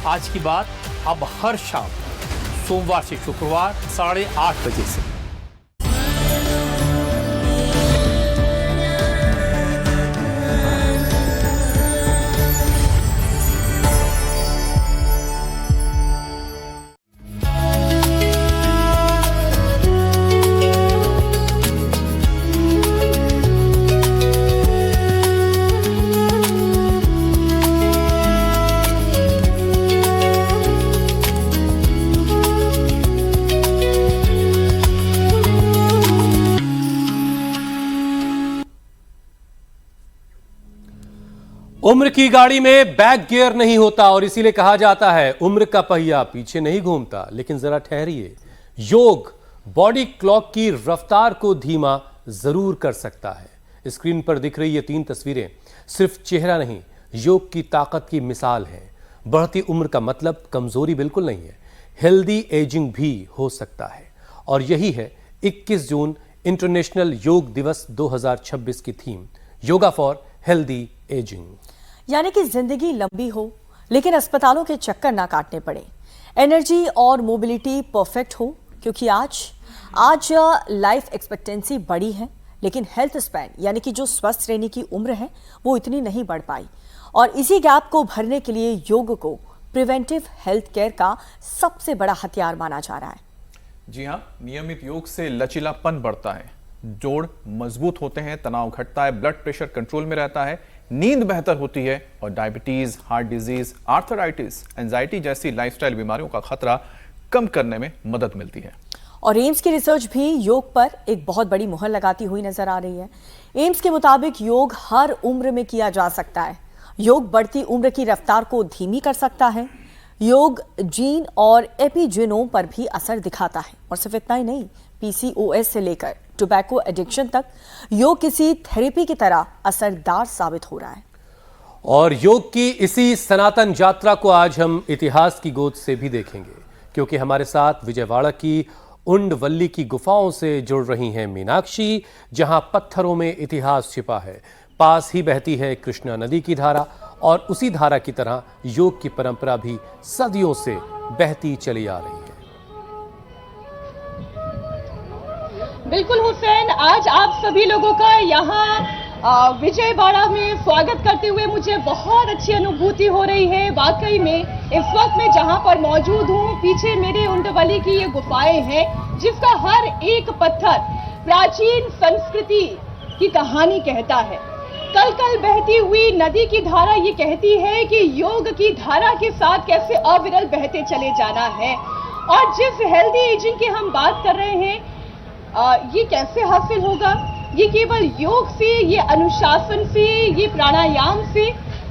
आज की बात अब हर शाम सोमवार से शुक्रवार 8:30 बजे से। उम्र की गाड़ी में बैक गियर नहीं होता और इसीलिए कहा जाता है उम्र का पहिया पीछे नहीं घूमता। लेकिन जरा ठहरिए, योग बॉडी क्लॉक की रफ्तार को धीमा जरूर कर सकता है। स्क्रीन पर दिख रही ये 3 तस्वीरें सिर्फ चेहरा नहीं, योग की ताकत की मिसाल है। बढ़ती उम्र का मतलब कमजोरी बिल्कुल नहीं है, हेल्दी एजिंग भी हो सकता है। और यही है 21 जून इंटरनेशनल योग दिवस 2026 की theme, yoga for healthy ageing. यानी कि जिंदगी लंबी हो लेकिन अस्पतालों के चक्कर ना काटने पड़े, एनर्जी और मोबिलिटी परफेक्ट हो, क्योंकि आज लाइफ एक्सपेक्टेंसी बढ़ी है लेकिन हेल्थ स्पैन यानी कि जो स्वस्थ रहने की उम्र है वो इतनी नहीं बढ़ पाई। और इसी गैप को भरने के लिए योग को प्रिवेंटिव हेल्थ केयर का सबसे बड़ा हथियार माना जा रहा है। जी हाँ, नियमित योग से लचीलापन बढ़ता है, जोड़ मजबूत होते हैं, तनाव घटता है, ब्लड प्रेशर कंट्रोल में रहता है, नींद बेहतर होती है और diabetes, heart disease, arthritis, anxiety जैसी लाइफस्टाइल बीमारियों का खतरा कम करने में मदद मिलती है। और एम्स की रिसर्च भी योग पर एक बहुत बड़ी मुहर लगाती हुई नजर आ रही है। एम्स के मुताबिक योग हर उम्र में किया जा सकता है। योग बढ़ती उम्र की रफ्तार को धीमी कर सकता है। योग जीन और एपिजीनोम पर भी असर दिखाता है। और सिर्फ इतना ही नहीं, पीसीओएस से लेकर टोबैको एडिक्शन तक योग किसी थेरेपी की तरह असरदार साबित हो रहा है। और योग की इसी सनातन यात्रा को आज हम इतिहास की गोद से भी देखेंगे, क्योंकि हमारे साथ विजयवाड़ा की उंडवल्ली की गुफाओं से जुड़ रही हैं मीनाक्षी, जहां पत्थरों में इतिहास छिपा है। पास ही बहती है कृष्णा नदी की धारा और उसी धारा की तरह योग की परंपरा भी सदियों से बहती चली आ रही है। बिल्कुल हुसैन, आज आप सभी लोगों का यहाँ विजयवाड़ा में स्वागत करते हुए मुझे बहुत अच्छी अनुभूति हो रही है। वाकई में इस वक्त मैं जहाँ पर मौजूद हूँ, पीछे मेरे उंडवली की ये गुफाएं हैं, जिसका हर एक पत्थर प्राचीन संस्कृति की कहानी कहता है। कल कल बहती हुई नदी की धारा ये कहती है कि योग की धारा के साथ कैसे अविरल बहते चले जाना है। और जिस हेल्दी एजिंग की हम बात कर रहे हैं, ये कैसे हासिल होगा? ये केवल योग से, ये अनुशासन से, ये प्राणायाम से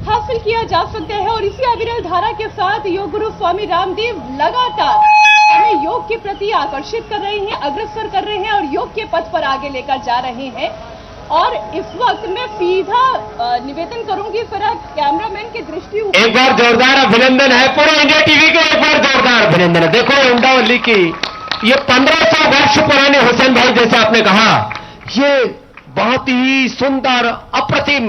हासिल किया जा सकता है। और इसी अविरल धारा के साथ योग गुरु स्वामी रामदेव लगातार हमें योग के प्रति आकर्षित कर रहे हैं, अग्रसर कर रहे हैं और योग के पथ पर आगे लेकर जा रहे हैं। और इस वक्त मैं सीधा निवेदन करूंगी जरा कैमरामैन की दृष्टि। एक बार जोरदार अभिनंदन है पूरे इंडिया टीवी को, एक बार जोरदार अभिनंदन है। देखो उंडावली की ये 1500 वर्ष पुराने, हुसैन भाई जैसे आपने कहा, ये बहुत ही सुंदर, अप्रतिम,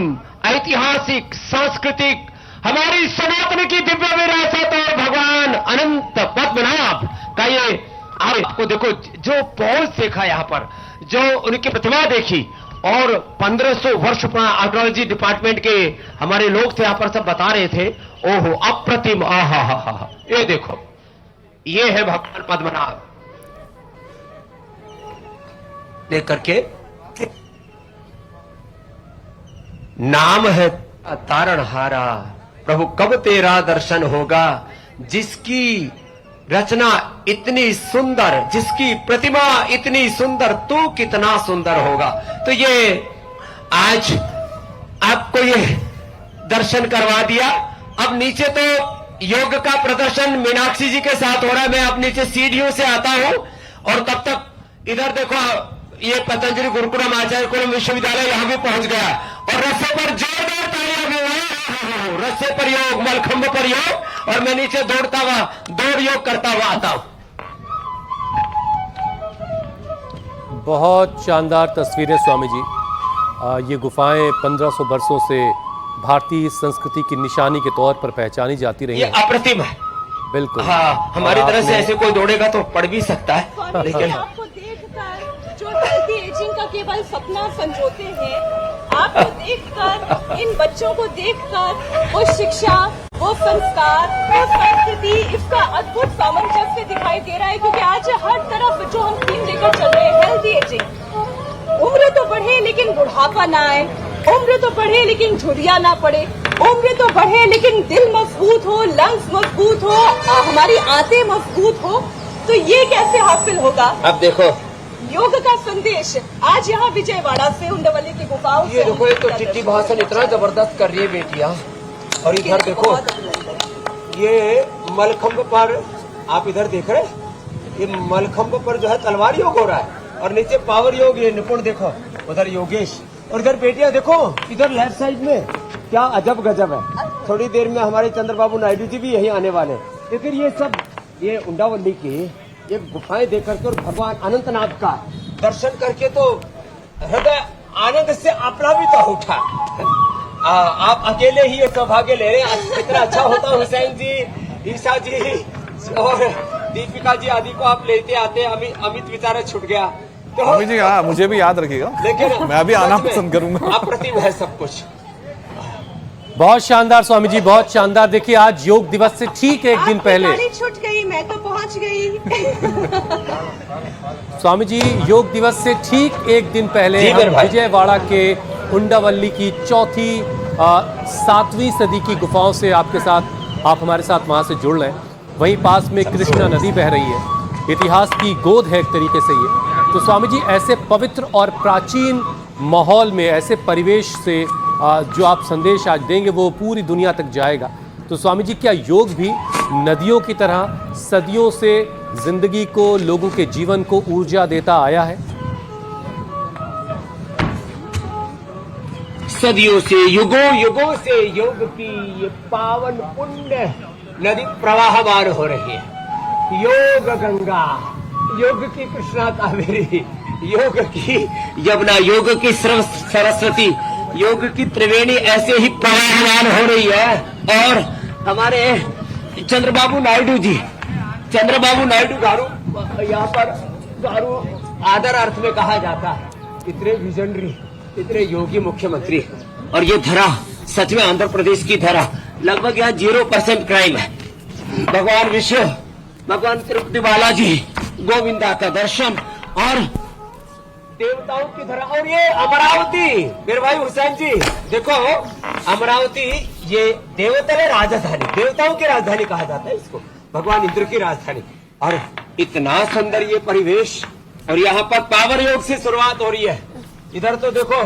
ऐतिहासिक, सांस्कृतिक, हमारी सनातन की दिव्य विरासत और भगवान अनंत पद्मनाभ का ये आपको देखो जो पौष देखा यहाँ पर, जो उनकी प्रतिमा देखी, और 1500 वर्ष पुराना आर्कियोलॉजी डिपार्टमेंट के हमारे लोग थे यहाँ पर, सब बता रहे थे, ओहो अप्रतिम, आहा हा हा। ये देखो, ये है भगवान पद्मनाभ लेकर के, नाम है तारणहारा, प्रभु कब तेरा दर्शन होगा, जिसकी रचना इतनी सुंदर, जिसकी प्रतिमा इतनी सुंदर, तू कितना सुंदर होगा। तो ये आज आपको ये दर्शन करवा दिया। अब नीचे तो योग का प्रदर्शन मीनाक्षी जी के साथ हो रहा है। मैं अब नीचे सीढ़ियों से आता हूं और तब तक इधर देखो, ये पतंजलि गुरुकुलम आचार्य कुलम विश्वविद्यालय यहां भी पहुंच गया और रस्से पर जोरदार तालियां भी हुई। रस्से पर योग, मलखंभ पर योग, और मैं नीचे दौड़ता हुआ, दौड़ योग करता हुआ आता हूं। बहुत शानदार तस्वीरें स्वामी जी। ये गुफाएं 1500 वर्षों से भारतीय संस्कृति की निशानी के तौर पर पहचानी जाती रही ये हैं। अप्रतिम है। बिल्कुल। हाँ, हमारी और तरह से आपने- ऐसे कोई दौड़ेगा तो पड़ भी सकता है, स्वामी जी, लेकिन आपको देखकर जो हेल्थी एजिंग का केवल सपना संजोते हैं, आपको देखकर, इन बच्चों को देखकर वो शिक्षा, वो संस्कार, वो संस्कृति, इसका अद्भुत सामंजस्य दिखाई दे रहा है। क्योंकि आज हर तरफ जो हम थीम लेकर चल रहे हैं, हेल्थी एजिंग, उम्र तो बढ़े लेकिन बुढ़ापा ना आए, उम्र तो बढ़े लेकिन झुर्रियां ना पड़े, उम्र तो बढ़े लेकिन दिल मजबूत हो, लंग्स मजबूत हो, हमारी आंतें मजबूत हो। तो ये कैसे हासिल होगा? अब देखो, योग का संदेश आज यहाँ विजयवाड़ा से उंडवली की गुफाओं से ये देखो, ये तो हम चिट्ठी भाषण इतना जबरदस्त कर रही है बेटियां। और इधर देखो, बहुत अभिनंदन। ये मलखंभ पर, आप इधर देख रहे हैं, ये मलखंभ पर जो है तलवार योग हो रहा है, और नीचे पावर योग, ये निपुण देखो, उधर योगेश, और इधर बेटियां देखो, इधर लेफ्ट साइड में क्या अजब गजब है। थोड़ी देर में हमारे चंद्रबाबू नायडू जी भी यही आने वाले। लेकिन ये सब, ये उंडावली की ये गुफाएं देख करके और भगवान अनंतनाथ का दर्शन करके तो हृदय आनंद से आप्लावित हो उठा। आप अकेले ही ये सौभाग्य ले रहे हैं। इतना अच्छा होता है, हुसैन जी, ईशा जी और दीपिका जी आदि को आप लेते आते, अमित बेचारा छूट गया। तो स्वामी जी, हाँ, मुझे भी याद रखिएगा, लेकिन मैं भी आना सच में पसंद करूंगा। अप्रतिम है सब कुछ। बहुत शानदार स्वामी जी, बहुत शानदार। देखिए, आज योग दिवस से ठीक एक दिन आपकी पहले गाड़ी छूट गई, मैं तो पहुंच गई। स्वामी जी, योग दिवस से ठीक एक दिन पहले जी, हम मेरे भाई। विजयवाड़ा के उंडावली की चौथी 7वीं सदी की गुफाओं से आपके साथ, आप हमारे साथ वहां से जुड़ रहे हैं। वहीं पास में कृष्णा नदी बह रही है, इतिहास की गोद है एक तरीके से ये। तो स्वामी जी, ऐसे पवित्र और प्राचीन माहौल में, ऐसे परिवेश से जो आप संदेश आज देंगे वो पूरी दुनिया तक जाएगा। तो स्वामी जी, क्या योग भी नदियों की तरह सदियों से जिंदगी को, लोगों के जीवन को ऊर्जा देता आया है? सदियों से, युगों युगों से योग की ये पावन पुण्य नदी प्रवाहमान हो रही है। योग गंगा, योग की कृष्णा कावेरी, योग की यमुना, योग की सरस्वती, योग की त्रिवेणी ऐसे ही प्रवाहमान हो रही है। और हमारे चंद्रबाबू नायडू जी, चंद्रबाबू नायडू गारू, यहाँ पर गारू आदर अर्थ में कहा जाता है, इतने विजनरी, इतने योगी मुख्यमंत्री। और ये धरा सच में आंध्र प्रदेश की धरा, लगभग यहाँ 0% क्राइम है। भगवान विष्णु, भगवान तिरुपति बालाजी, गोविंदा का दर्शन और देवताओं की धरा। और ये अमरावती, मेरे भाई हुसैन जी देखो, अमरावती ये देवतले राजधानी, देवताओं की राजधानी कहा जाता है इसको, भगवान इंद्र की राजधानी। और इतना सुंदर ये परिवेश, और यहाँ पर पावर योग से शुरुआत हो रही है। इधर तो देखो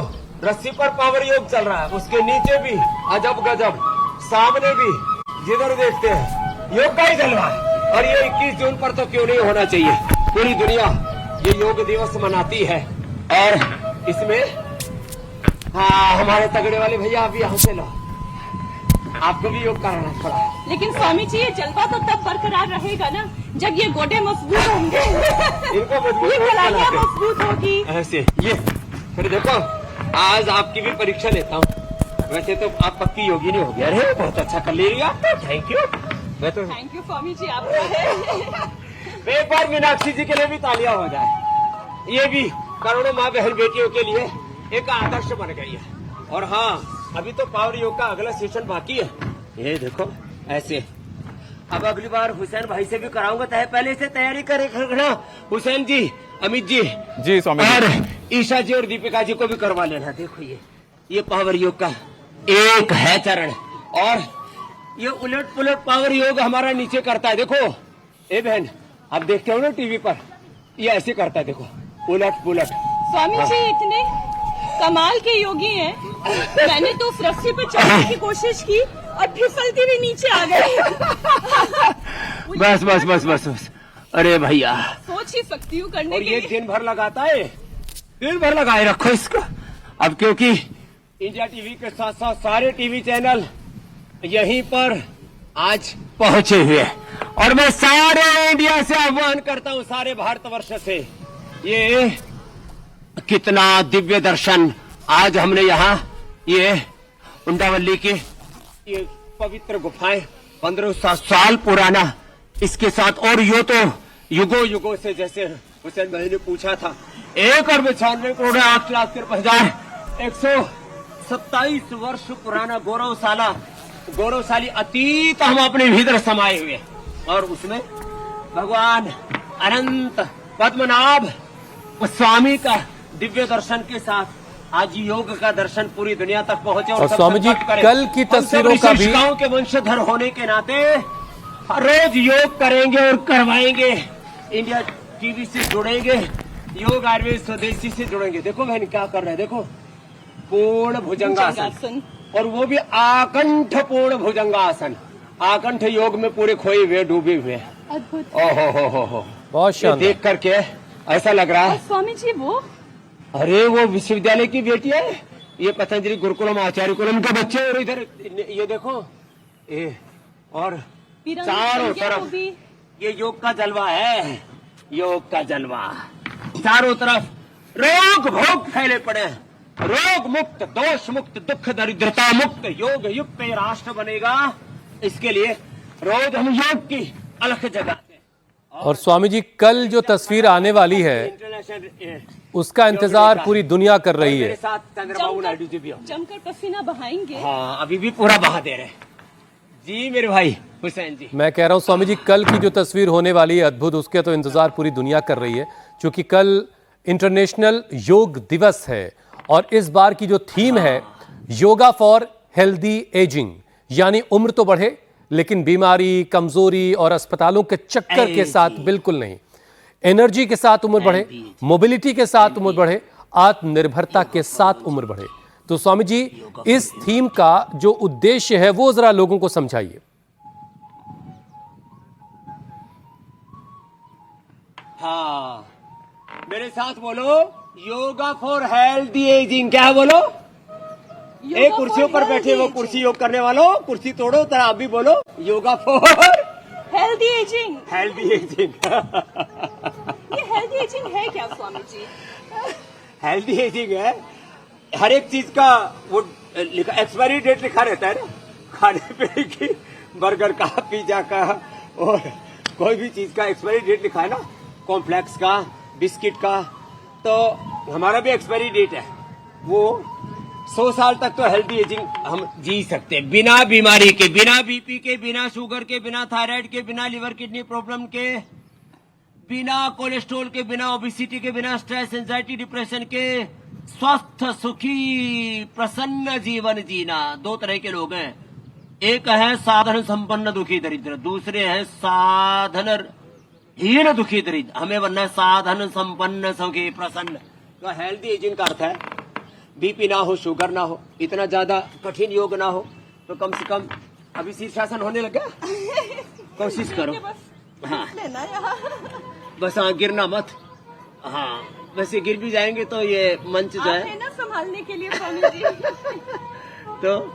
रस्सी पर पावर योग चल रहा है, उसके नीचे भी अजब गजब, सामने भी जिधर देखते हैं योग का ही जलवा है। और ये 21 जून पर तो क्यों नहीं होना चाहिए, पूरी दुनिया ये योग दिवस मनाती है। और इसमें हाँ, हमारे तगड़े वाले भैया अभी यहाँ से लो, आपको भी योग कराना पड़ा। लेकिन स्वामी जी, ये जलवा तो तब बरकरार रहेगा ना जब ये गोडे मजबूत होंगे, इनको मजबूत ये नहीं कलाइयाँ बनाते। मजबूत होगी। ऐसे ये फिर देखो, आज आपकी भी परीक्षा लेता हूँ। वैसे तो आप पक्की योगी नहीं हो गया। अरे बहुत अच्छा कर ले रही आप तो, थैंक यू। मैं तो थैंक यू स्वामी जी, आपका है। एक बार मीनाक्षी जी के लिए भी तालियां हो जाए। ये भी करोड़ों माँ बहन बेटियों के लिए एक आदर्श बन गई है। और हाँ, अभी तो पावर योग का अगला सेशन बाकी है। ये देखो ऐसे, अब अगली बार हुसैन भाई से भी कराऊंगा, पहले से तैयारी करे रखना। हुसैन जी, अमित जी, जी स्वामी जी। और ईशा जी और दीपिका जी को भी करवा लेना। देखो ये पावर योग का एक है चरण, और ये उलट पुलट पावर योग हमारा नीचे करता है। देखो ए बहन, आप देखते हो ना टीवी पर, ये ऐसे करता है, देखो उलट पुलट। स्वामी जी इतने कमाल के योगी हैं, मैंने तो उस रस्सी पे चढ़ने की कोशिश की और फिसलती भी नीचे आ गई। बस बस बस बस बस, अरे भैया, सोच ही सकती हूँ करने और के ये लिए। दिन भर लगाता है, दिन भर लगाए रखो इसको। अब क्योंकि इंडिया टीवी के साथ साथ सारे टीवी चैनल यहीं पर आज पहुंचे हुए हैं, और मैं सारे इंडिया से आह्वान करता हूं, सारे भारतवर्ष से, ये कितना दिव्य दर्शन आज हमने यहाँ, ये उंडावली की ये पवित्र गुफाएं, 1500 साल पुराना इसके साथ और यो तो युगों युगों से, जैसे हुसैन भाई ने पूछा था, 1,96,98,08,00,000 127 वर्ष पुराना गौरवशाली अतीत हम अपने भीतर समाये हुए, और उसमें भगवान अनंत पद्मनाभ स्वामी का दिव्य दर्शन के साथ आज योग का दर्शन पूरी दुनिया तक पहुंचे। और स्वामी जी, कल की तस्वीरों का भी गांव के वंशधर होने के नाते हर रोज योग करेंगे और करवाएंगे। इंडिया टीवी से जुड़ेंगे, योग आयुर्वेद स्वदेशी से जुड़ेंगे। देखो बहन क्या कर रहे हैं, देखो पूर्ण भुजंगासन, और वो भी आकंठ पूर्ण भुजंगासन। आकंठ योग में पूरे खोए हुए, डूबे हुए। अद्भुत। बहुत ये शानदार। देख करके ऐसा लग रहा है, स्वामी जी वो अरे वो विश्वविद्यालय की बेटी है, ये पतंजलि गुरुकुलम आचार्य कुलम के बच्चे, और इधर ये देखो और चारों तरफ ये योग का जलवा है, योग का जलवा। चारों तरफ रोग भोग फैले पड़े हैं, रोग मुक्त, दोष मुक्त, दुख दरिद्रता मुक्त योग युक्त ये राष्ट्र बनेगा। इसके लिए रोज हम योग की अलख जगाते हैं। और स्वामी जी, कल जो तस्वीर आने वाली है उसका इंतजार पूरी दुनिया कर रही मेरे है। साथ चंद्रबाबू नायडू जी भी हो। जमकर पसीना बहाएंगे। हाँ, अभी भी पूरा बहा दे रहे हैं जी मेरे भाई हुसैन जी। मैं कह रहा हूं स्वामी जी, कल की जो तस्वीर होने वाली है अद्भुत, उसके तो इंतजार पूरी दुनिया कर रही है, क्योंकि कल इंटरनेशनल योग दिवस है और इस बार की जो थीम है योगा फॉर हेल्दी एजिंग, यानी उम्र तो बढ़े लेकिन बीमारी, कमजोरी और अस्पतालों के चक्कर के साथ बिल्कुल नहीं। एनर्जी के साथ उम्र बढ़े, मोबिलिटी के साथ उम्र बढ़े, आत्मनिर्भरता के साथ उम्र बढ़े। तो स्वामी जी, इस थीम का जो उद्देश्य है वो जरा लोगों को समझाइए। हाँ, मेरे साथ बोलो, योगा फॉर हेल्दी एजिंग। क्या बोलो? एक कुर्सियों पर बैठे वो कुर्सी योग करने वालों, कुर्सी तोड़ो, तरह आप भी बोलो, yoga for healthy ageing. Healthy ageing. ये हेल्दी एजिंग है क्या स्वामी जी? हेल्दी एजिंग है, हर एक चीज का वो लिखा, एक्सपायरी डेट लिखा रहता है ना, खाने पीने की, बर्गर का, पिज्जा का, और कोई भी चीज का एक्सपायरी डेट लिखा है ना, कॉम्प्लेक्स का, बिस्किट का। तो हमारा भी एक्सपायरी डेट है, वो 100 साल तक तो हेल्दी एजिंग हम जी सकते हैं, बिना बीमारी के, बिना बीपी के, बिना शुगर के, बिना थायराइड के, बिना लिवर किडनी प्रॉब्लम के, बिना कोलेस्ट्रॉल के, बिना ओबिसिटी के, बिना स्ट्रेस, एंजाइटी, डिप्रेशन के, स्वस्थ, सुखी, प्रसन्न जीवन जीना। दो तरह के लोग हैं, एक है साधन संपन्न दुखी दरिद्र, दूसरे हैं साधन हीन दुखी दरिद्र। हमें बनना है साधन संपन्न सुखी प्रसन्न। तो हेल्दी एजिंग का अर्थ है बीपी ना हो, शुगर ना हो, इतना ज्यादा कठिन योग ना हो, तो कम से कम अभी शीर्षासन होने लग गया, कोशिश करो। हाँ, बस हाँ, गिरना मत। हाँ, वैसे गिर भी जाएंगे तो ये मंच जो है ना संभालने के लिए स्वामी जी। तो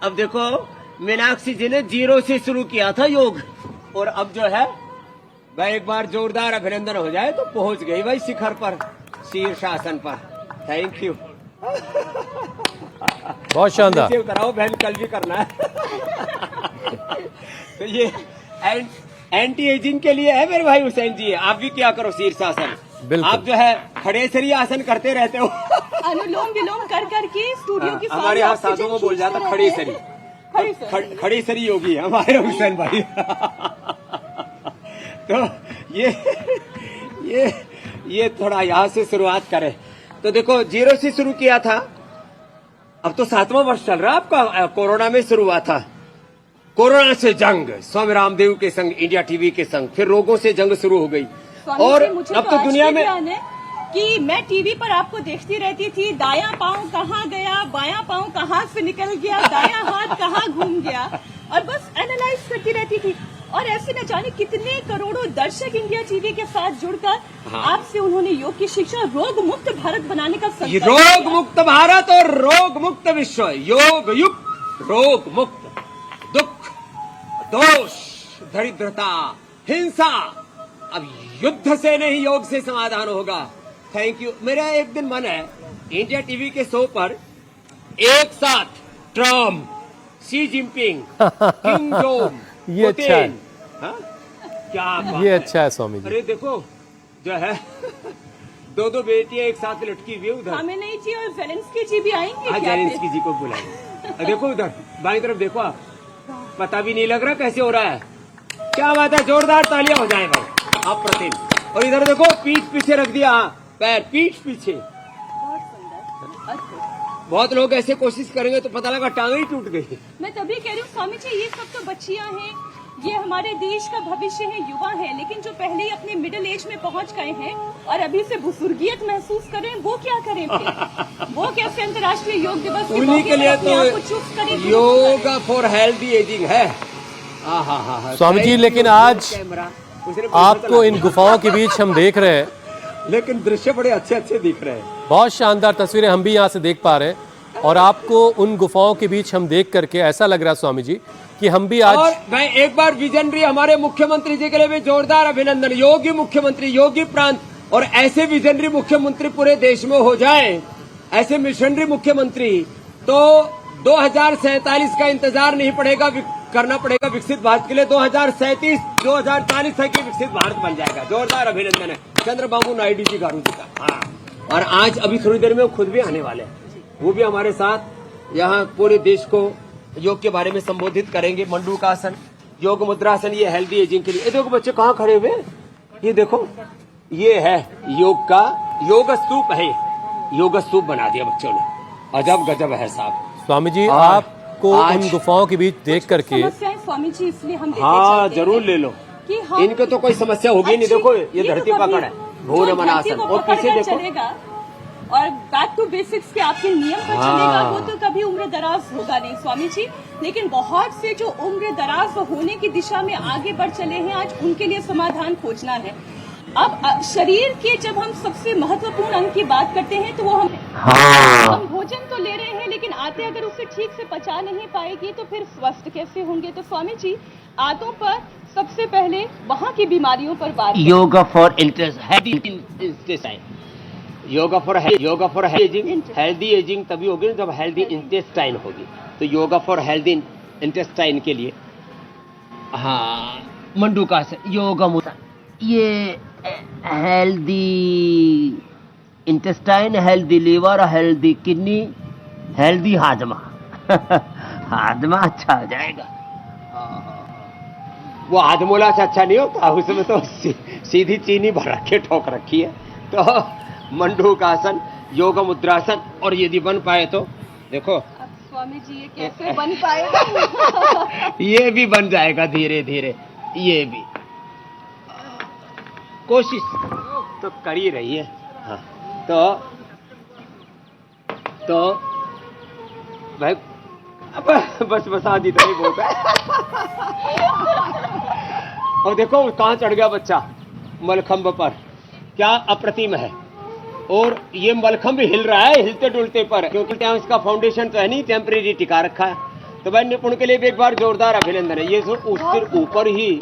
अब देखो, मीनाक्षी जी ने 0 से शुरू किया था योग, और अब जो है भाई एक बार जोरदार अभिनंदन हो जाए तो पहुंच गई भाई शिखर पर, शीर्षासन पर। Thank you. बहुत शानदार। नीचे उतराओ बहन, कल भी करना है। तो ये एंटी एजिंग के लिए है मेरे भाई हुसैन जी। आप भी क्या करो, शीर्षासन। बिल्कुल। आप जो है खड़ेसरी आसन करते रहते हो। अनुलोम विलोम कर करके स्टूडियो की हमारे यहाँ साधुओं में बोल जाता खड़ेसरी, खड़ेसरी योगी है हमारे हुसैन भाई। तो ये थोड़ा यहाँ से शुरुआत करें। तो देखो, 0 से शुरू किया था, अब तो 7वां वर्ष चल रहा है आपका। कोरोना में शुरू हुआ था, कोरोना से जंग, स्वामी रामदेव के संग, इंडिया टीवी के संग, फिर रोगों से जंग शुरू हो गई। और अब तो दुनिया में कि मैं टीवी पर आपको देखती रहती थी, दायां पांव कहाँ गया, बायां पांव कहाँ से निकल गया, दायां हाथ कहाँ घूम गया, और बस एनालाइज करती रहती थी। और ऐसे न जाने कितने करोड़ों दर्शक इंडिया टीवी के साथ जुड़कर आपसे उन्होंने योग की शिक्षा, रोग मुक्त भारत बनाने का संकल्प। रोग मुक्त भारत और रोग मुक्त विश्व, योग युक्त, रोग मुक्त, दुख, दोष, दरिद्रता, हिंसा, अब युद्ध से नहीं योग से समाधान होगा। Thank you. मेरा एक दिन मन है, इंडिया टीवी के शो पर एक साथ Trump, Xi Jinping, Kim Jong, ये अच्छा है। क्या बात ये है। अच्छा है स्वामी जी। अरे देखो जो है दो दो बेटियां एक साथ लटकी हुई है उधर। खामेनेई जी और ज़ेलेंस्की जी भी आएंगे हाँ क्या? जेलेंस्की जी को बुलाए। देखो उधर बाई तरफ देखो आप, पता भी नहीं लग रहा कैसे हो रहा है। क्या बात है, जोरदार तालियां हो जाए भाई, अप्रतिम। और इधर देखो पीठ पीछे रख दिया, पैर पीठ पीछे। बहुत सुंदर, अद्भुत। बहुत लोग ऐसे कोशिश करेंगे तो पता लगा टांग ही टूट गई। मैं तभी कह रही हूँ स्वामी जी, ये सब तो बच्चियां हैं, ये हमारे देश का भविष्य है, युवा है, लेकिन जो पहले ही अपने मिडिल एज में पहुंच गए हैं और अभी से बुजुर्गियत महसूस कर रहे हैं, वो क्या करें फिर? वो कैसे अंतर्राष्ट्रीय योग दिवस के उन्हीं मौके के लिए पर अपने आप को तो चुप करें? योगा फॉर हेल्दी एजिंग है। हाँ स्वामी जी, लेकिन आज आपको इन गुफाओं के बीच हम देख रहे हैं, लेकिन दृश्य बड़े अच्छे अच्छे दिख रहे हैं। बहुत शानदार तस्वीरें हम भी यहाँ से देख पा रहे हैं। और आपको उन गुफाओं के बीच हम देख करके ऐसा लग रहा है स्वामी जी कि हम भी आज और मैं एक बार विजनरी हमारे मुख्यमंत्री जी के लिए भी जोरदार अभिनंदन। योगी मुख्यमंत्री, योगी प्रांत, और ऐसे विजनरी मुख्यमंत्री पूरे देश में हो जाए, ऐसे मिशनरी मुख्यमंत्री, तो 2047 का इंतजार नहीं पड़ेगा, करना पड़ेगा विकसित भारत के लिए। 2037 2040 तक ही विकसित भारत बन जाएगा। जोरदार अभिनंदन है चंद्रबाबू नायडू जी गारू जी का। हाँ, और आज अभी थोड़ी देर में वो खुद भी आने वाले हैं, वो भी हमारे साथ यहाँ पूरे देश को योग के बारे में संबोधित करेंगे। मंडूकासन, योग मुद्रासन, ये हेल्दी एजिंग के लिए। ये देखो बच्चे कहाँ खड़े हुए, ये देखो, ये है योग का योग स्तूप है। योग स्तूप बना दिया बच्चों ने, अजब गजब है साहब। स्वामी जी और आपको आज उन गुफाओं के बीच देख करके समस्याएं स्वामी जी इसलिए हम लेके हाँ चलते जरूर हैं ले लो, कि हम इनको तो कोई समस्या होगी नहीं। देखो ये धरती पकड़ है, भूर मनासन, और पीछे देखो चलेगा और बैक टू बेसिक्स के आपके नियम पर हाँ। चलेगा, वो तो कभी उम्र दराज होगा नहीं स्वामी जी। लेकिन बहुत से जो उम्र दराज होने की दिशा में आगे बढ़ चले हैं, आज उनके लिए समाधान खोजना है। अब शरीर के जब हम सबसे महत्वपूर्ण अंग की बात करते हैं तो वो हम भोजन तो ले रहे हैं, लेकिन आते अगर उसे ठीक से पचा नहीं पाएगी तो फिर स्वस्थ कैसे होंगे? तो स्वामी जी आतों पर सबसे पहले वहाँ की बीमारियों पर बात करें। Yoga for intestine, yoga for healthy ageing तभी होगी जब हेल्दी इंटेस्टाइन होगी। तो योगा फॉर हेल्दी इंटेस्टाइन के लिए हाँ मंडूकासन, योगा मुद्रा, ये healthy intestine, healthy liver, healthy kidney, healthy हाजमा। हाजमा अच्छा हो जाएगा। वो हाजमोला से अच्छा नहीं होता, उसमें तो सीधी चीनी भर रखी ठोक रखी है। तो मंडूकासन, योग मुद्रासन, और यदि बन पाए तो देखो अब स्वामी जी ये कैसे बन पाएगा? ये भी बन जाएगा धीरे धीरे, ये भी कोशिश तो कर ही रही है। हाँ, तो भाई अब बस आदि तो नहीं बोलता है। और देखो कहाँ चढ़ गया बच्चा मलखंब पर, क्या अप्रतिम है। और ये मलखंब भी हिल रहा है हिलते डुलते पर, क्योंकि इसका फाउंडेशन तो है नहीं, टेम्परेरी टिका रखा है। तो भाई निपुण के लिए भी एक बार जोरदार अभिनंदन है। ये उसके ऊपर ही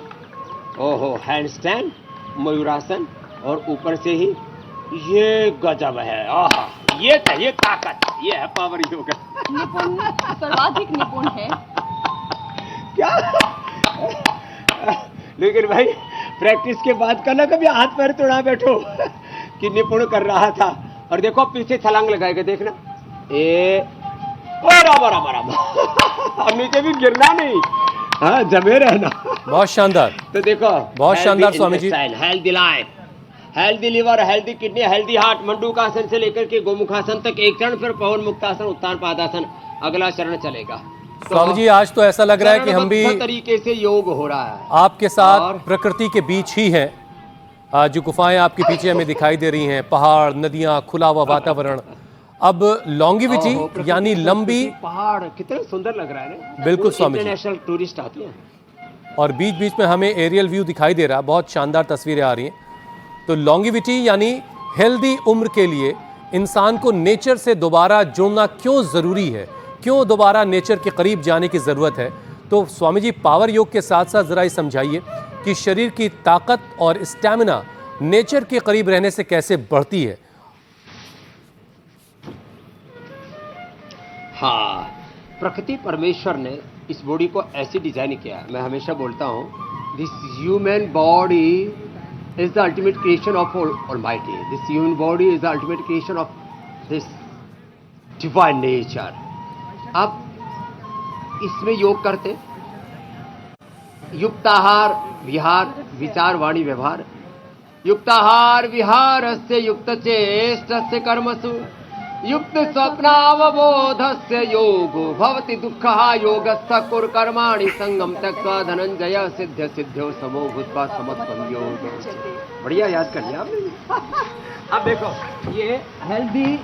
ओहो हैंड स्टैंड, मयूरासन, और ऊपर से ही ये गजब है। आहा, ये चाहिए ताकत, ये है पावर योगा। निपुण, सर्वाधिक निपुण है क्या? लेकिन भाई प्रैक्टिस के बाद करना, कभी हाथ पैर तोड़ा बैठो कि निपुण कर रहा था। और देखो पीछे छलांग लगाएगा, देखना ए राम और नीचे भी गिरना नहीं, हाँ जमे रहना। बहुत शानदार, तो देखो बहुत शानदार Swami ji. Healthy life, healthy liver, healthy kidney, healthy heart. Mandukasana से लेकर के गोमुखासन तक एक चरण, फिर पवन मुक्तासन, उत्तान पादासन अगला चरण चलेगा। स्वामी जी आज तो ऐसा लग रहा है कि हम भी तरीके से योग हो रहा है आपके साथ और प्रकृति के बीच ही हैं। जो गुफाएं आपके पीछे हमें दिखाई दे रही हैं, पहाड़, नदियां, खुला हुआ वातावरण। अब लॉन्गिविटी यानी लंबी, पहाड़ कितने सुंदर लग रहा है ना। बिल्कुल स्वामी जी। इंटरनेशनल टूरिस्ट आते हैं और बीच बीच में हमें एरियल व्यू दिखाई दे रहा है, बहुत शानदार तस्वीरें आ रही हैं। तो लॉन्गिविटी यानी हेल्दी उम्र के लिए इंसान को नेचर से दोबारा जुड़ना क्यों ज़रूरी है, क्यों दोबारा नेचर के करीब जाने की ज़रूरत है। तो स्वामी जी पावर योग के साथ साथ ज़रा ये समझाइए कि शरीर की ताकत और स्टैमिना नेचर के करीब रहने से कैसे बढ़ती है। हाँ, प्रकृति परमेश्वर ने इस बॉडी को ऐसे डिजाइन किया। मैं हमेशा बोलता हूँ this human body is the ultimate creation of Almighty. This human body is the ultimate creation of His divine nature. अब इसमें योग करते युक्ताहार विहार विचार वाणी व्यवहार युक्ताहार विहारस्य युक्त चेष्टस्य कर्मसु युक्त स्वप्नावबोधस्य योगो भवति दुःखः योगस्य कुरु कर्माणि संगम त्यक्त्वा धनंजय सिद्ध सिद्ध्यो समो भूत्वा समत्वं योग। बढ़िया याद कर लिया आपने। अब देखो ये हेल्दी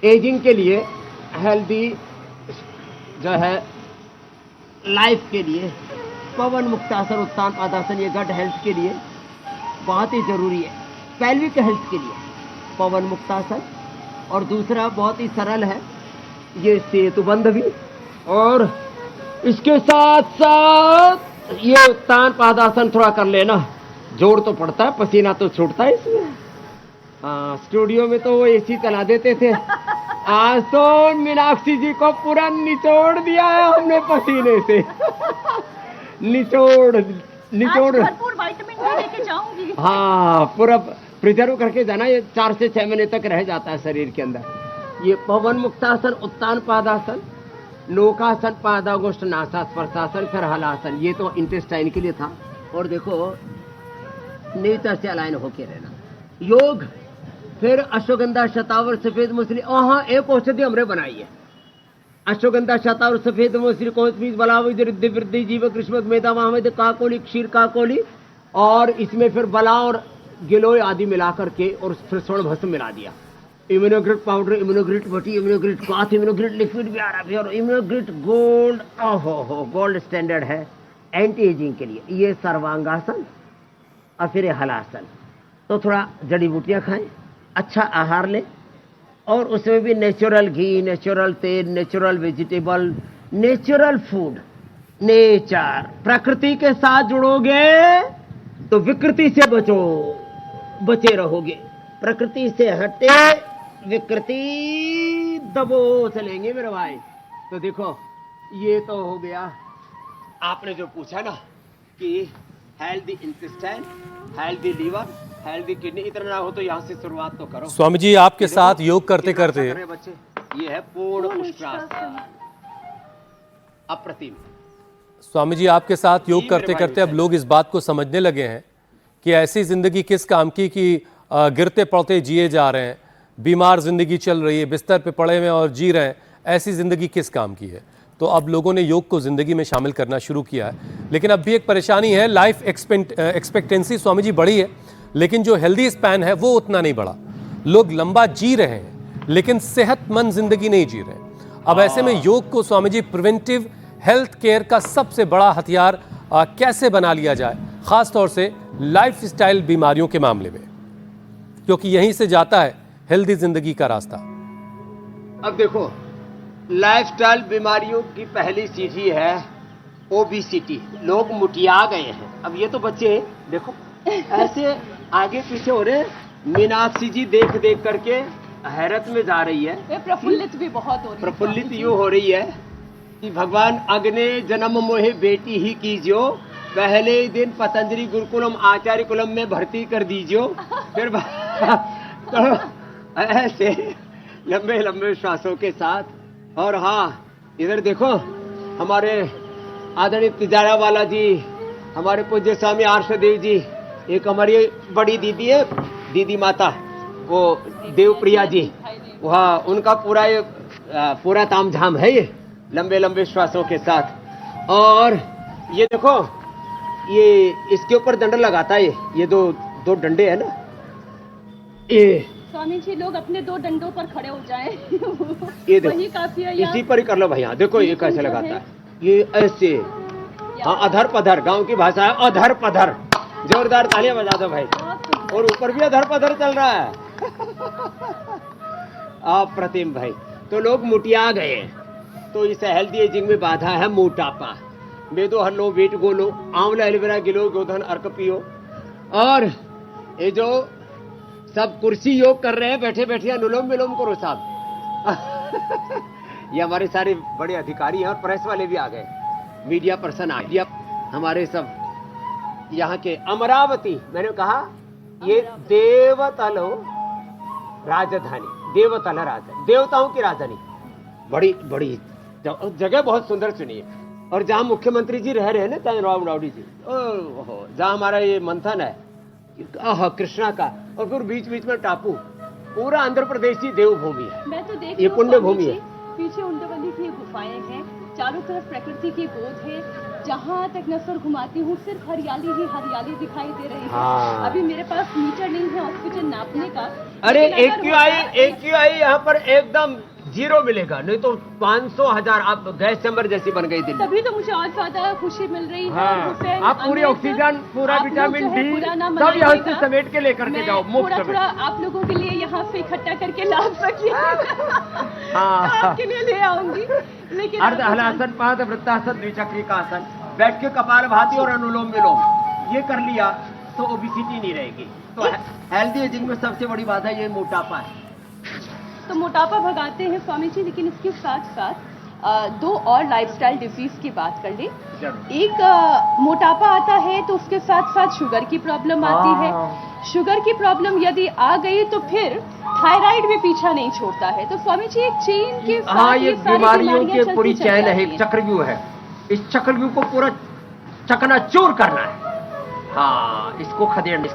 एजिंग के लिए, हेल्दी जो है लाइफ के लिए पवन मुक्तासन उत्तान पादासन ये गट हेल्थ के लिए बहुत ही जरूरी है। पेल्विक हेल्थ के लिए पवन मुक्तासन, और दूसरा बहुत ही सरल है ये सेतुबंध भी, और इसके साथ साथ ये उत्तान पादासन थोड़ा कर लेना, जोड़ तो पड़ता है, पसीना तो छूटता है इसमें। हाँ, स्टूडियो में तो वो एसी चला देते थे, आज तो मीनाक्षी जी को पूरा निचोड़ दिया है हमने पसीने से। निचोड़ भरपूर विटामिन डी लेके जाऊंगी। हाँ, पूरा प्रिजर्व करके जाना, ये 4 से 6 महीने तक रह जाता है शरीर के अंदर। ये पवन मुक्तासन, उत्तान पादासन, लोकासन, पादागोष्ठ नासा स्पर्शासन, फिर हलासन, ये तो इंटेस्टाइन के लिए था। और देखो नेचर से अलाइन होके रहना, योग, फिर अश्वगंधा शतावर सफेद मूसली। हाँ, एक औषधि हमने बनाई है, अश्वगंधा शतावर सफेद मूसली कोस बीज बलाव रिद्धि वृद्धि जीव कृष्ण मेधा महामेध काकोली क्षीर काकोली, और इसमें फिर बला और गिलोय आदि मिला करके और फिर स्वर्ण भस्म मिला दिया। इम्यूनोग्रिट पाउडर, इम्यूनोग्रिट बटी, इम्यूनोग्रिट क्लॉथ, इम्यूनोग्रिट लिक्विड भी आ रहा है, और इम्यूनोग्रिट गोल्ड, ओहो गोल्ड स्टैंडर्ड है एंटी एजिंग के लिए। ये सर्वांगासन और फिर ये हलासन। तो थोड़ा जड़ी बूटियां खाएं, अच्छा आहार लें, और उसमें भी नेचुरल घी, नेचुरल तेल, natural vegetable, natural food, nature, प्रकृति के साथ जुड़ोगे तो विकृति से बचे रहोगे। प्रकृति से हटे विकृति दबो चलेंगे मेरे भाई। तो देखो ये तो हो गया, आपने जो पूछा ना कि healthy intestine, healthy liver, healthy kidney, इतना ना हो तो यहाँ से शुरुआत तो करो। स्वामी जी आपके साथ योग करते करते बच्चे, ये है पूर्ण उष्ट्रासन, अप्रतिम। स्वामी जी आपके साथ योग करते करते अब लोग इस बात को समझने लगे हैं कि ऐसी जिंदगी किस काम की कि गिरते पड़ते जिए जा रहे हैं, बीमार जिंदगी चल रही है, बिस्तर पे पड़े हुए और जी रहे हैं, ऐसी जिंदगी किस काम की है। तो अब लोगों ने योग को जिंदगी में शामिल करना शुरू किया है। लेकिन अब भी एक परेशानी है, लाइफ एक्सपेक्टेंसी स्वामी जी बढ़ी है, लेकिन जो हेल्दी स्पैन है वो उतना नहीं बढ़ा। लोग लंबा जी रहे हैं लेकिन सेहतमंद जिंदगी नहीं जी रहे। अब ऐसे में योग को Swami ji preventive health care का सबसे बड़ा हथियार कैसे बना लिया जाए, खास तौर से लाइफस्टाइल बीमारियों के मामले में, क्योंकि यहीं से जाता है हेल्दी जिंदगी का रास्ता। अब देखो लाइफस्टाइल बीमारियों की पहली सीढ़ी है ओबेसिटी। लोग मुटिया गए हैं। अब ये तो बच्चे देखो ऐसे आगे पीछे हो रहे, मीनाक्षी जी देख देख करके हैरत में जा रही है। वे प्रफुल्लित भी बहुत हो रही है। प्रफुल्लित यूँ हो रही है कि भगवान अग्ने जन्म मोहे बेटी ही कीजियो, पहले ही दिन पतंजलि गुरुकुलम आचार्य कुलम में भर्ती कर दीजियो। फिर तो ऐसे लंबे लंबे श्वासों के साथ। और हाँ, इधर देखो हमारे आदरणीय तिजारा वाला जी, हमारे पूज्य स्वामी आर्षदेव जी, एक हमारी बड़ी दीदी है, दीदी माता, वो देवप्रिया जी, वहाँ उनका पूरा तामझाम है ये लंबे लंबे श्वासों के साथ। और ये देखो ये इसके ऊपर दंड लगाता है, ये दो डंडे है ना, ये स्वामी जी लोग अपने 2 डंडों पर खड़े हो जाएं। ये देखो वही काफी है। इसी पर ही कर लो भाई। हाँ देखो ये कैसे लगाता है, ये ऐसे। हाँ, अधर पधर, गांव की भाषा है अधर पधर। जोरदार तालियां बजा दो भाई। और ऊपर भी अधर पधर चल रहा है। अप्रतिम भाई। तो लोग मुटिया गए। तो इस हेल्दी एजिंग में बाधा है मोटापा। बेदो हर लो, वेट गोलो, आंवला एलोवेरा गिलो, गोधन अर्क पियो। और ये जो सब कुर्सी योग कर रहे हैं, बैठे बैठे अनुलोम विलोम करो साहब। ये हमारे सारे बड़े अधिकारी हैं और प्रेस वाले भी आ गए, मीडिया पर्सन आ गए, हमारे सब यहाँ के अमरावती, मैंने कहा ये देवतल राजधानी, देवतल राजधानी, देवताओं की राजधानी, बड़ी बड़ी जगह, बहुत सुंदर सुनिए। और जहाँ मुख्यमंत्री जी रह रहे हैं ना, तनराम राउडी जी, ओहो, जहाँ हमारा ये मंथन है कृष्णा का, और फिर बीच बीच में टापू, पूरा आंध्र प्रदेश की देवभूमि है। मैं तो देख ये पुण्य भूमि है। पीछे उंडवली की गुफाएं हैं, चारों तरफ प्रकृति की गोद है, जहाँ तक नजर घुमाती हूँ सिर्फ हरियाली ही हरियाली दिखाई दे रही है। हाँ। अभी मेरे पास मीटर नहीं है ऑक्सीजन नापने का। अरे लेकिन अगर AQI यहाँ पर एकदम 0 मिलेगा, नहीं तो 500,000 आप गैस चैम्बर जैसी बन गई दिल्ली। तभी तो मुझे और ज्यादा खुशी मिल रही है। हाँ। हुसैन, आप पूरी अमृत, ऑक्सीजन, पूरा आप लोग विटामिन जो है डी पुराना सब यहाँ से मनाइएगा। समेट के लेकर के मैं जाओ मुफ्त में। थोड़ा आप लोगों के लिए यहाँ से इकट्ठा करके ला सकी हाँ। आपके लिए ले आऊंगी। लेकिन अर्ध हलासन, पाद वृत्तासन, द्विचक्री का आसन, बैठ के कपाल भाती और अनुलोम विलोम ये कर लिया तो ओबेसिटी नहीं रहेगी। तो हेल्दी एजिंग में सबसे बड़ी बात है ये मोटापा है। तो मोटापा भगाते हैं स्वामी जी, लेकिन इसके साथ साथ 2 और लाइफस्टाइल डिजीज की बात कर ले। एक मोटापा आता है तो उसके साथ साथ शुगर की प्रॉब्लम आती है। शुगर की प्रॉब्लम यदि आ गई तो फिर थायराइड भी पीछा नहीं छोड़ता है। तो स्वामी जी एक चेन के साथ हाँ, ये सारी बीमारियों बीमारियां की पूरी चलती चैन है, चल एक जाती हैं। चक्रव्यूह है। इस चक्रव्यूह को पूरा चकनाचूर करना है। हाँ, इसको खदेड़ना,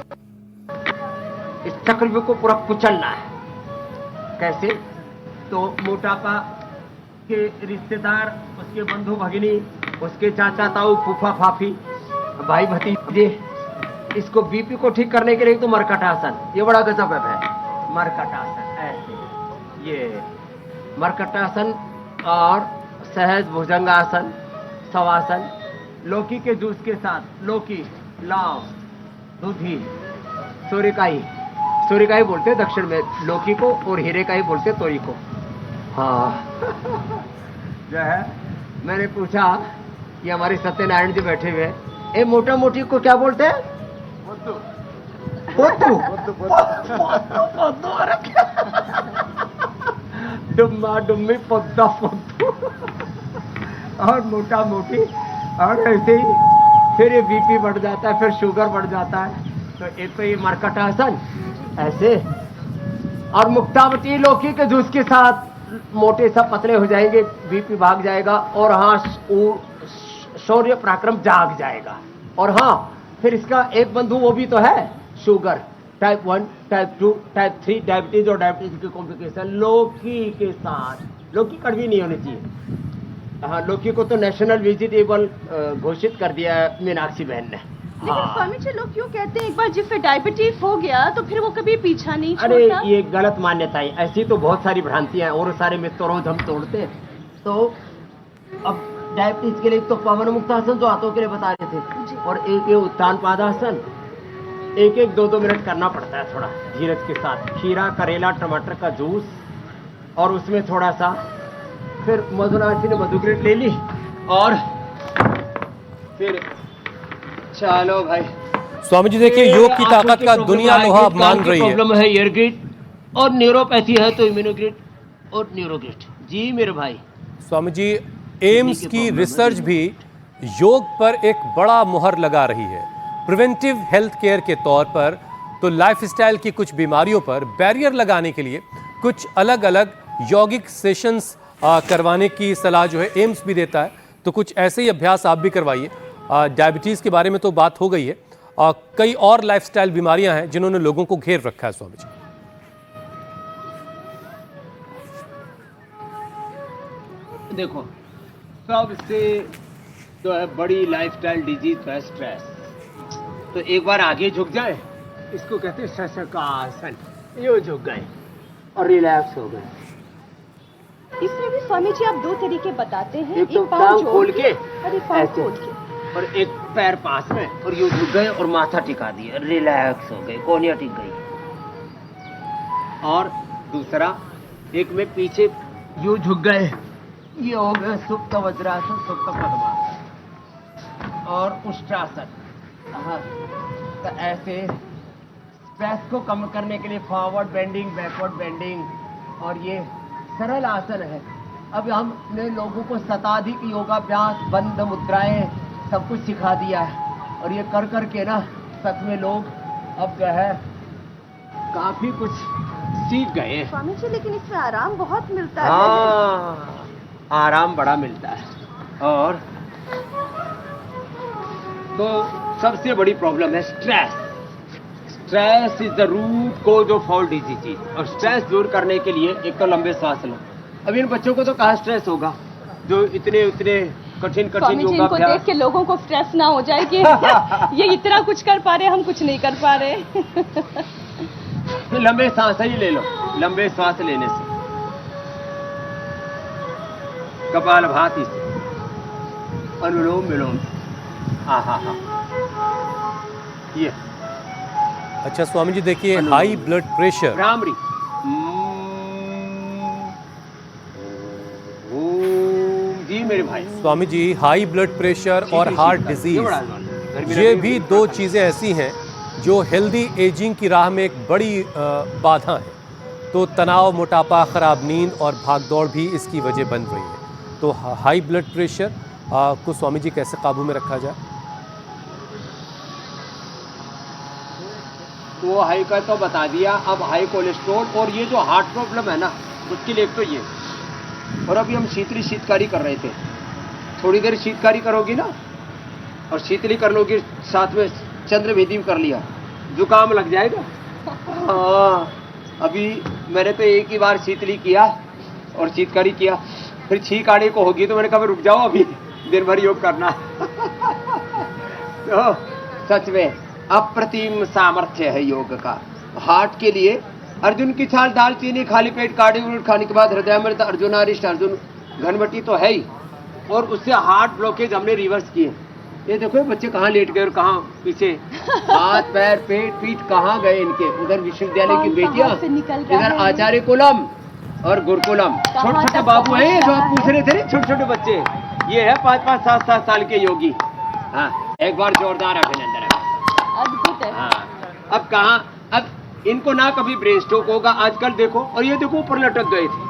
इस चक्रव्यूह को पूरा कुचलना है। कैसे? तो मोटापा के रिश्तेदार, उसके बंधु भगिनी, उसके चाचा ताऊ, फूफा फाफी, भाई भतीजे, इसको बीपी को ठीक करने के लिए तो मरकटासन, ये बड़ा गजब है। मरकटासन ऐसे, ये मरकटासन और सहज भुजंगासन, शवासन, लौकी के जूस के साथ, लौकी, लाव, दूधी, सूर्यकाई, सूर्यकाई बोलते हैं दक्षिण में लौकी को, और हीरेकाई बोलते हैं तोरी को। हाँ जो है, मैंने पूछा कि हमारे सत्यनारायण जी बैठे हुए, ए मोटा मोटी को क्या बोलते हैं? डुम्मा डुम्मी पद्दा पद्दू और मोटा मोटी, और ऐसे ही फिर ये बीपी बढ़ जाता है, फिर शुगर बढ़ जाता है। तो एक तो ये मरकटासन ऐसे, और मुक्तावती लौकी के जूस के साथ मोटे सब पतले हो जाएंगे, बीपी भाग जाएगा, और हाँ शौर्य पराक्रम जाग जाएगा। और हाँ, फिर इसका एक बंधु वो भी तो है, sugar type 1, type 2, type 3, diabetes और डायबिटीज की कॉम्प्लिकेशन लौकी के साथ। लौकी कड़वी नहीं होनी चाहिए। हाँ, लौकी को तो नेशनल वेजिटेबल घोषित कर दिया है मीनाक्षी बहन ने। लेकिन स्वामी जी लोग क्यों कहते हैं एक बार जिससे डायबिटीज हो गया तो फिर वो कभी पीछा नहीं अरे छोड़ता? ये गलत मान्यताएं, ऐसी तो बहुत सारी भ्रांतियां हैं, और सारे मित्रोध हम तोड़ते हैं। तो अब डायबिटीज के लिए तो पवन मुक्तासन जो हाथों के लिए बता रहे थे, और एक ये उत्तान पादासन, एक 2-2 मिनट करना पड़ता है थोड़ा धीरज के साथ। खीरा, करेला, टमाटर का जूस, और उसमें थोड़ा सा फिर मधुनाथी ने मधुग्रेट ले ली, और फिर चलो भाई। स्वामी जी देखिए, योग की ताकत का दुनिया लोहा मान रही है। प्रॉब्लम है ईयरग्रिड, और न्यूरोपैथी है तो इम्यूनोग्रिड और न्यूरोग्रिड। जी मेरे भाई। स्वामी जी, एम्स की रिसर्च भी योग पर एक बड़ा मुहर लगा रही है। प्रिवेंटिव हेल्थ केयर के तौर पर तो लाइफस्टाइल की कुछ बीमारियों पर बैरियर लगाने के लिए कुछ अलग अलग यौगिक सेशंस करवाने की सलाह जो है एम्स भी देता है। तो कुछ ऐसे ही अभ्यास आप भी करवाइए। डायबिटीज़ के बारे में तो बात हो गई है, कई और लाइफस्टाइल बीमारियां हैं जिन्होंने लोगों को घेर रखा है। स्वामी जी, देखो, सबसे जो है बड़ी लाइफस्टाइल डिजीज है स्ट्रेस। तो एक बार आगे झुक जाए, इसको कहते हैं शशकासन। ये झुक गए और रिलैक्स हो गए। इसमें भी स्वामी जी आप 2 तरीके बताते हैं, एक तो पाँव टांग जोड़ खोल के और एक पाँव ऐसे, खोल के। और एक पैर पास में, और यूं झुक गए और माथा टिका दिया, रिलैक्स हो गए, कोहनियां टिक गई। और दूसरा, एक में पीछे यूं झुक गए, ये हो गया सुप्त वज्रासन, सुप्त पद्मासन और उष्ट्रासन। हाँ, तो ऐसे स्ट्रेस को कम करने के लिए फॉरवर्ड बेंडिंग, बैकवर्ड बेंडिंग, और ये सरल आसन है। अब हमने लोगों को शताधिक योगाभ्यास, बंद मुद्राएं सब कुछ सिखा दिया है। और ये कर कर के ना सच में लोग अब जो है काफी कुछ सीख गए हैं। स्वामी जी लेकिन इसमें आराम बहुत मिलता है। हाँ, आराम बड़ा मिलता है। और तो सबसे बड़ी प्रॉब्लम है stress. Stress is the root cause of all disease. और स्ट्रेस दूर करने के लिए एक तो लंबे सांस लो। अब इन बच्चों को तो कहाँ स्ट्रेस होगा, जो इतने कठिन स्वामी जी योगा इनको देख के लोगों को स्ट्रेस ना हो जाए कि ये इतना कुछ कर पा रहे, हम कुछ नहीं कर पा रहे। लंबे सांस ही ले लो। लंबे सांस लेने से कपालभाति से, अनुलोम विलोम, हाँ, ये अच्छा स्वामी जी देखिए, हाई ब्लड प्रेशर, भ्रामरी, ओम जी मेरे भाई। Swami ji high blood pressure और हार्ट डिजीज, ये भी दो चीज़ें ऐसी हैं जो हेल्दी एजिंग की राह में एक बड़ी बाधा है। तो तनाव, मोटापा, ख़राब नींद और भागदौड़ भी इसकी वजह बन रही है। तो हाई ब्लड प्रेशर को स्वामी जी कैसे काबू में रखा जाए? वो हाई का तो बता दिया। अब हाई कोलेस्ट्रॉल और ये जो हार्ट प्रॉब्लम है ना, उसके लिए एक तो ये। और अभी हम शीतकारी कर रहे थे। थोड़ी देर शीतकारी करोगी ना और शीतली कर लोगी, साथ में चंद्रभेदी कर लिया, जुकाम लग जाएगा। हाँ, अभी मैंने तो एक ही बार शीतली किया और शीतकारी किया, फिर छींक आने को होगी तो मैंने कहा रुक जाओ, अभी दिन भर योग करना। तो सच में अप्रतिम सामर्थ्य है योग का। हार्ट के लिए अर्जुन की छाल, दालचीनी, खाली पेट काढ़ी उलट खाने के बाद हृदयामृत, अर्जुनारिष्ट, अर्जुन घनवटी तो है ही। और उससे हार्ट ब्लॉकेज हमने रिवर्स किए। ये देखो बच्चे कहाँ लेट गए और कहाँ पीछे, हाथ पैर पेट पीठ कहाँ गए इनके। उधर विश्वविद्यालय की बेटियां, इधर आचार्य कुलम और गुरुकुलम। छोटे छोटे बाबू हैं जो आप पूछ रहे थे, छोटे छोटे बच्चे। ये है 5-5, 7-7 साल के योगी। हाँ, एक बार जोरदार अभिनंदन है। अद्भुत है। हाँ, अब कहाँ, अब इनको ना कभी ब्रेन स्ट्रोक होगा आजकल देखो। और ये देखो ऊपर लटक गए थे,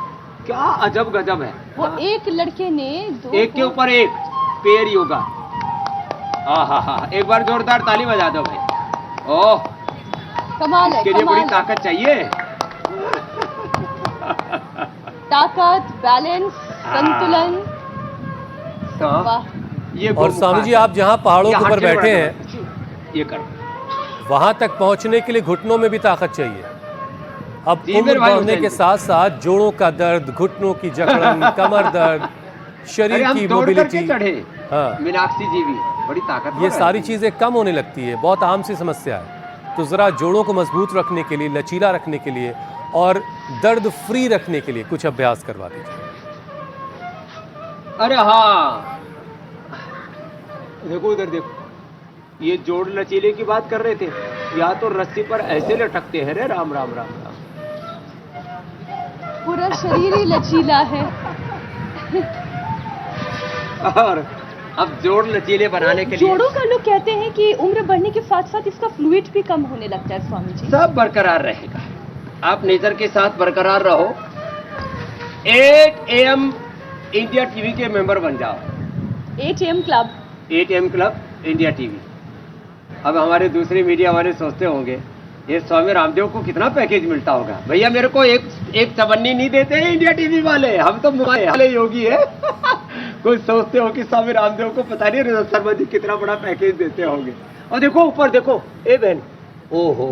क्या अजब गजब है। वो एक लड़के ने एक के ऊपर एक पेड़ योगा। हाँ, एक बार जोरदार ताली बजा दो भाई। ओह, कमाल है। इसके लिए बड़ी ताकत चाहिए। ताकत, बैलेंस, संतुलन। वाह। ये और स्वामी जी आप जहाँ पहाड़ों के ऊपर बैठे हैं, ये कर, वहां तक पहुंचने के लिए घुटनों में भी ताकत चाहिए। अब जी, उम्र मेरे भाई बढ़ने के साथ साथ जोड़ों का दर्द, घुटनों की जकड़न, कमर दर्द, अरे शरीर हम की दौड़ करके मोबिलिटी, चढ़े। हाँ, मीनाक्षी जी भी बड़ी ताकत। ये सारी चीज़ें कम होने लगती है। बहुत आम सी समस्या है। तो ज़रा जोड़ों को मजबूत रखने के लिए, लचीला रखने के लिए और दर्द फ्री रखने के लिए कुछ अभ्यास करवा दीजिए। अरे हाँ, देखो इधर देखो, ये जोड़ लचीले की बात कर रहे थे। या तो रस्सी पर ऐसे लटकते हैं रे, राम राम राम राम। पूरा शरीर ही लचीला है। और अब जोड़ लचीले बनाने के लिए जोड़ों का लोग कहते हैं कि उम्र बढ़ने के साथ साथ इसका फ्लूइड भी कम होने लगता है स्वामी जी। सब बरकरार रहेगा। आप नेचर के साथ बरकरार रहो। 8 AM इंडिया टीवी के मेंबर बन जाओ। 8 AM club. 8 AM club India TV. अब हमारे दूसरे मीडिया वाले सोचते होंगे ये स्वामी रामदेव को कितना पैकेज मिलता होगा। भैया मेरे को एक चवन्नी नहीं देते हैं इंडिया टीवी वाले, हम तो मोबाइल वाले योगी है। कोई सोचते हो कि स्वामी रामदेव को पता नहीं रजत शर्मा जी कितना बड़ा पैकेज देते होंगे। और देखो ऊपर देखो, ए बहन, ओहो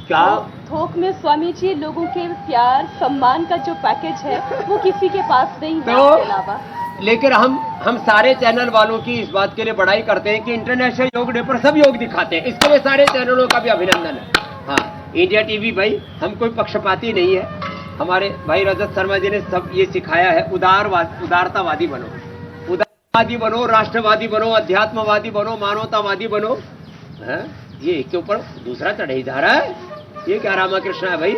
क्या थोक में स्वामी जी लोगों के प्यार सम्मान का जो पैकेज है वो किसी के पास नहीं है तो इसके अलावा। लेकिन हम सारे चैनल वालों की इस बात के लिए बड़ाई करते हैं कि इंटरनेशनल योग डे पर सब योग दिखाते हैं। इसके लिए सारे चैनलों का भी अभिनंदन है। हाँ, इंडिया टीवी भाई, हम कोई पक्षपाती नहीं है। हमारे भाई रजत शर्मा जी ने सब ये सिखाया है, उदारतावादी बनो, उदारवादी बनो, राष्ट्रवादी बनो, अध्यात्मवादी बनो, मानवतावादी बनो। है ये एक के ऊपर दूसरा चढ़े जा रहा है। ये क्या रामा कृष्णा है भाई,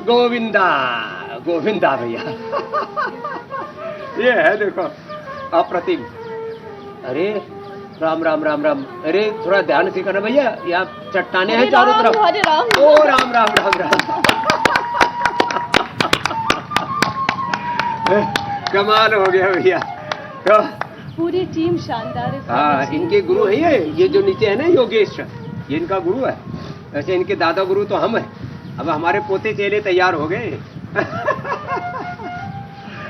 गोविंदा गोविंदा भैया। ये है देखो अप्रतिम। अरे राम राम राम राम। अरे थोड़ा ध्यान से करना भैया, यहाँ चट्टाने हैं चारों तरफ। हरे राम। ओ राम राम राम राम। कमाल हो गया भैया। तो पूरी टीम शानदार है हाँ, स्वामी जी। इनके गुरु है ये जो नीचे है ना योगेश, ये इनका गुरु है। वैसे इनके दादा गुरु तो हम हैं। अब हमारे पोते चेले तैयार हो गए।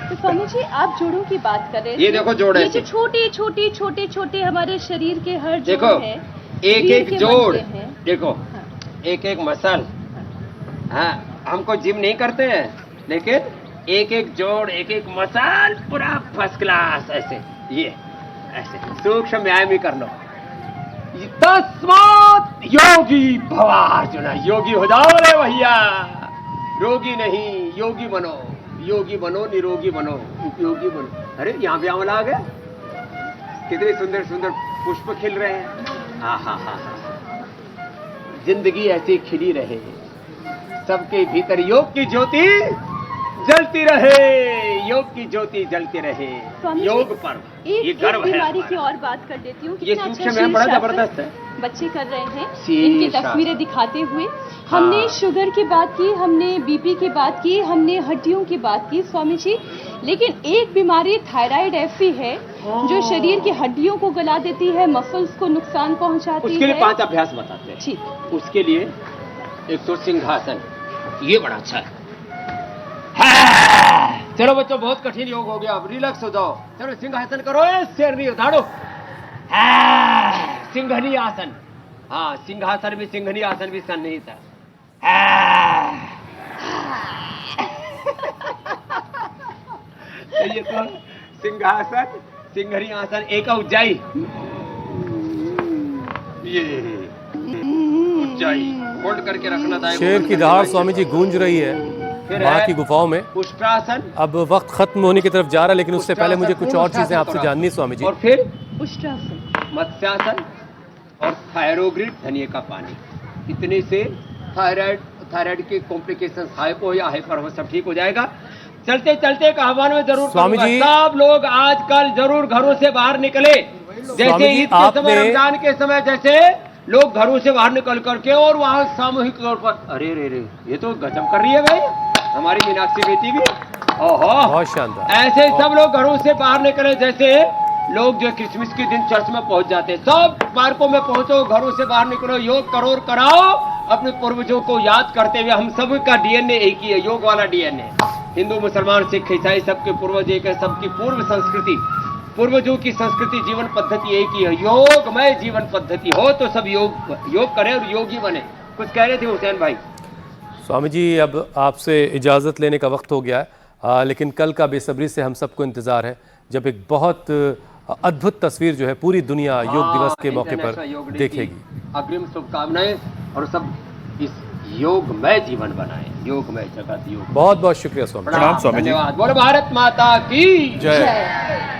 तो स्वामी जी आप जोड़ों की बात कर रहे थे। ये देखो जोड़ ये ऐसे। जो छोटे छोटे हमारे शरीर के हर जोड़ देखो है, एक वीर एक के जोड़, बनते हैं। देखो एक एक मसल। हाँ, हमको जिम नहीं करते हैं, लेकिन एक एक जोड़ एक एक मसल पूरा फर्स्ट क्लास। ऐसे ये ऐसे सूक्ष्म व्यायाम ही कर लो। तस्मात् योगी भवा अर्जुन, योगी हो जाओ रे भैया। रोगी नहीं, योगी बनो, योगी बनो, निरोगी बनो, उपयोगी बनो। अरे यहाँ भी आंवला आ गया, कितने सुंदर सुंदर पुष्प खिल रहे हैं। हाँ हाँ हाँ हाँ, जिंदगी ऐसी खिली रहे, सबके भीतर योग की ज्योति जलती रहे, योग की ज्योति जलती रहे। स्वामी जी, योग पर्व ये एक गर्व है बीमारी की हमारा। और बात कर देती हूँ। ये कितना अच्छा सूक्ष्म है, बड़ा शीर्षासन जबरदस्त है। बच्चे कर रहे हैं शीर्षासन। इनकी तस्वीरें दिखाते हुए। हमने शुगर की बात की, हमने बीपी की बात की, हमने हड्डियों की बात की स्वामी जी, लेकिन एक बीमारी थायराइड ऐसी है जो शरीर की हड्डियों को गला देती है, मसल्स को नुकसान पहुंचाती उसके लिए है। 5 अभ्यास बताते हैं। ठीक। उसके लिए एक तो सिंहासन, ये बड़ा अच्छा है। हाँ, चलो बच्चों बहुत कठिन योग हो गया, अब रिलैक्स हो जाओ। चलो सिंहासन करो, शेर नहीं उठाड़ो। हाँ, सिंघनी आसन। हाँ, सिंहासन भी सिंघनी आसन भी सन्निहित है। हाँ। ये तो सिंहासन सिंघनी आसन, एक उज्जाई, ये उज्जाई होल्ड करके रखना था। शेर की दहाड़ स्वामी जी गूंज रही है फिर माँ है की गुफाओं में। उष्ट्रासन। अब वक्त खत्म होने की तरफ जा रहा है, लेकिन उससे पहले मुझे कुछ और चीजें आपसे जाननी है स्वामी जी। और फिर उष्ट्रासन, मत्स्यासन और थायरोग्रिड, धनिए का पानी। इतने से थायराइड के कॉम्प्लिकेशन हाइपो या हाइपर हो सब ठीक हो जाएगा। चलते चलते एक आह्वान में जरूर स्वामी करूंगा, जी, सब लोग आजकल जरूर घरों से बाहर निकले। जैसे स्वामी जी, ईद के समय, आपने- रमजान के समय जैसे लोग घरों से बाहर निकल करके और वहाँ सामूहिक तौर पर, अरे रे रे, ये तो गजब कर रही है भाई हमारी मीनाक्षी बेटी भी। ओहो, बहुत शानदार। ऐसे सब लोग घरों से बाहर निकले, जैसे लोग जो क्रिसमस के दिन चर्च में पहुंच जाते हैं। सब पार्कों में पहुंचो, घरों से बाहर निकलो, योग करो और कराओ। अपने पूर्वजों को याद करते हुए, हम सब का डीएनए एक ही है, योग वाला डीएनए। हिंदू मुसलमान सिख ईसाई सबके पूर्वज एक है, सबकी पूर्व संस्कृति, पूर्वजों की संस्कृति, जीवन पद्धति एक ही है। योगमय जीवन पद्धति हो तो सब योग करें और योगी बने। कुछ कह रहे थे हुसैन भाई? स्वामी जी, अब आपसे इजाज़त लेने का वक्त हो गया है, लेकिन कल का बेसब्री से हम सबको इंतज़ार है, जब एक बहुत अद्भुत तस्वीर जो है पूरी दुनिया योग दिवस के मौके पर इंटरनेशनल योग डे की देखेगी। अग्रिम शुभकामनाएं, और सब इस योगमय जीवन बनाए, योगमय जगत योग। बहुत बहुत शुक्रिया स्वामी जी। प्रणाम स्वामी जी। धन्यवाद। बोलो भारत माता की जय। जय।